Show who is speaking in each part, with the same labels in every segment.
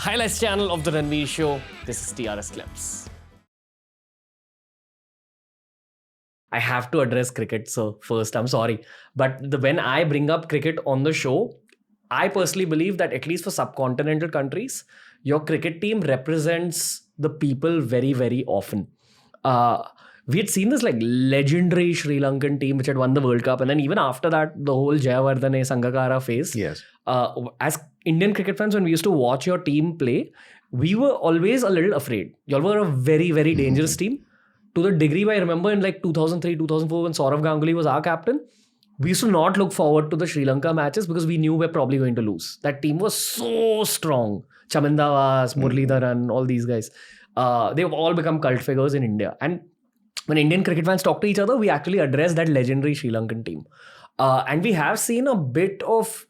Speaker 1: highlights channel of the Ranveer Show. This is TRS Clips. I have to address cricket, so first, I'm sorry. But when I bring up cricket on the show, I personally believe that at least for subcontinental countries, your cricket team represents the people very, very often. We had seen this like legendary Sri Lankan team which had won the World Cup, and then even after that, the whole Jayawardene Sangakkara phase.
Speaker 2: Yes.
Speaker 1: As Indian cricket fans, when we used to watch your team play, we were always a little afraid. Y'all were a very, very dangerous team. To the degree I remember in like 2003, 2004 when Saurav Ganguly was our captain, we used to not look forward to the Sri Lanka matches because we knew we're probably going to lose. That team was so strong. Chamindavas, Muralidharan, all these guys. They've all become cult figures in India. And when Indian cricket fans talk to each other, we actually address that legendary Sri Lankan team. And we have seen a bit of,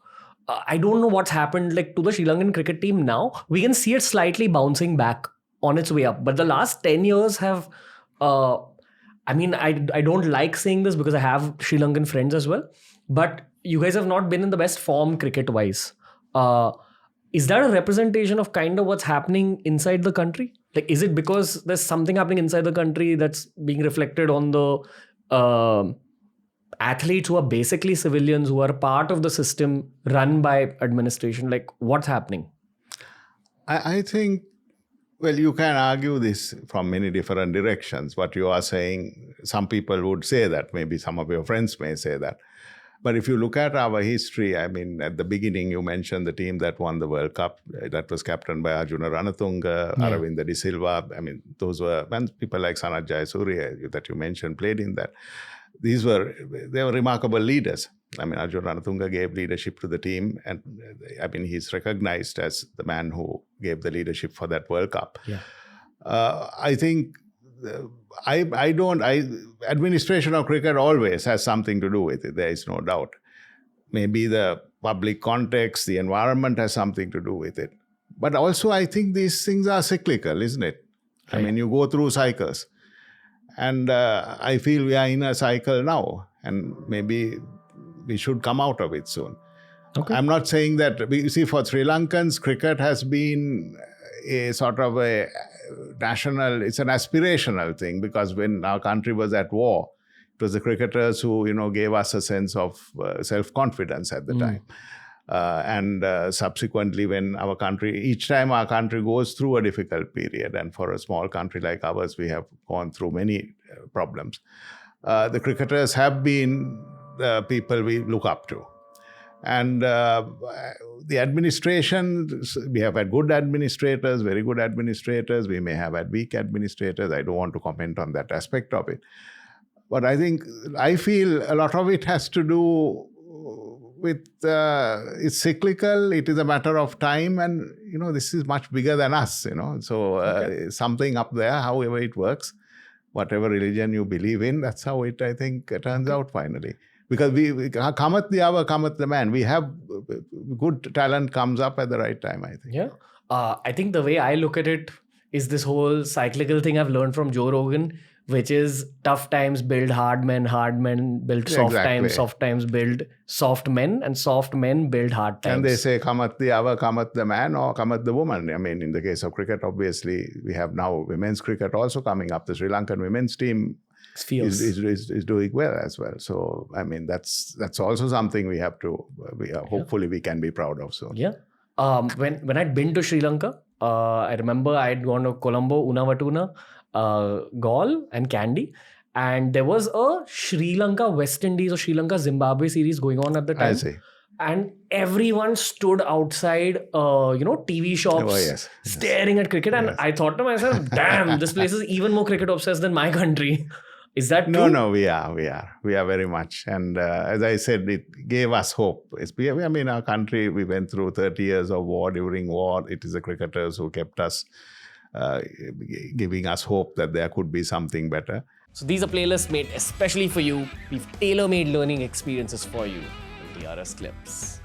Speaker 1: I don't know what's happened like to the Sri Lankan cricket team now. We can see it slightly bouncing back on its way up. But the last 10 years have... I don't like saying this because I have Sri Lankan friends as well, but you guys have not been in the best form cricket-wise. Is that a representation of kind of what's happening inside the country? Like, is it because there's something happening inside the country that's being reflected on the athletes who are basically civilians, who are part of the system run by administration? Like, what's happening?
Speaker 2: I think, well, you can argue this from many different directions. What you are saying, some people would say that, maybe some of your friends may say that. But if you look at our history, I mean, at the beginning, you mentioned the team that won the World Cup. That was captained by Arjuna Ranatunga, Aravinda De Silva. I mean, those were, and people like Sanath Jayasuriya that you mentioned played in that. They were remarkable leaders. I mean, Arjuna Ranatunga gave leadership to the team, and I mean, he's recognized as the man who gave the leadership for that World Cup.
Speaker 1: Yeah.
Speaker 2: I think administration of cricket always has something to do with it. There is no doubt. Maybe the public context, the environment has something to do with it. But also, I think these things are cyclical, isn't it? Right. I mean, you go through cycles. And I feel we are in a cycle now, and maybe we should come out of it soon. Okay. I'm not saying that, you see, for Sri Lankans, cricket has been a sort of a national, it's an aspirational thing, because when our country was at war, it was the cricketers who, gave us a sense of self-confidence at the time. And subsequently, when each time our country goes through a difficult period, and for a small country like ours, we have gone through many problems. The cricketers have been the people we look up to. And the administration, we have had good administrators, very good administrators. We may have had weak administrators. I don't want to comment on that aspect of it. But I feel a lot of it has to do with it's cyclical, it is a matter of time, and this is much bigger than us, so something up there, however it works, whatever religion you believe in, that's how it, I think, turns out finally. Because we cometh the hour, cometh the man. We have good talent comes up at the right time, I think.
Speaker 1: Yeah. I think the way I look at it is this whole cyclical thing I've learned from Joe Rogan, which is tough times build hard men build soft times, soft times build soft men, and soft men build hard times.
Speaker 2: And they say, cometh the hour, cometh the man, or cometh the woman. I mean, in the case of cricket, obviously, we have now women's cricket also coming up. The Sri Lankan women's team is doing well as well. So, I mean, that's also something we have to, hopefully we can be proud of soon.
Speaker 1: Yeah. When I'd been to Sri Lanka, I remember I'd gone to Colombo, Unawatuna, Galle and Kandy, and there was a Sri Lanka West Indies or Sri Lanka Zimbabwe series going on at the time.
Speaker 2: I see.
Speaker 1: And everyone stood outside, TV shops, staring at cricket. And I thought to myself, damn, this place is even more cricket obsessed than my country. Is that true?
Speaker 2: No, we are very much. And as I said, it gave us hope. Our country, we went through 30 years of war. During war, it is the cricketers who kept us, giving us hope that there could be something better.
Speaker 1: So these are playlists made especially for you. We've tailor-made learning experiences for you. TRS Clips.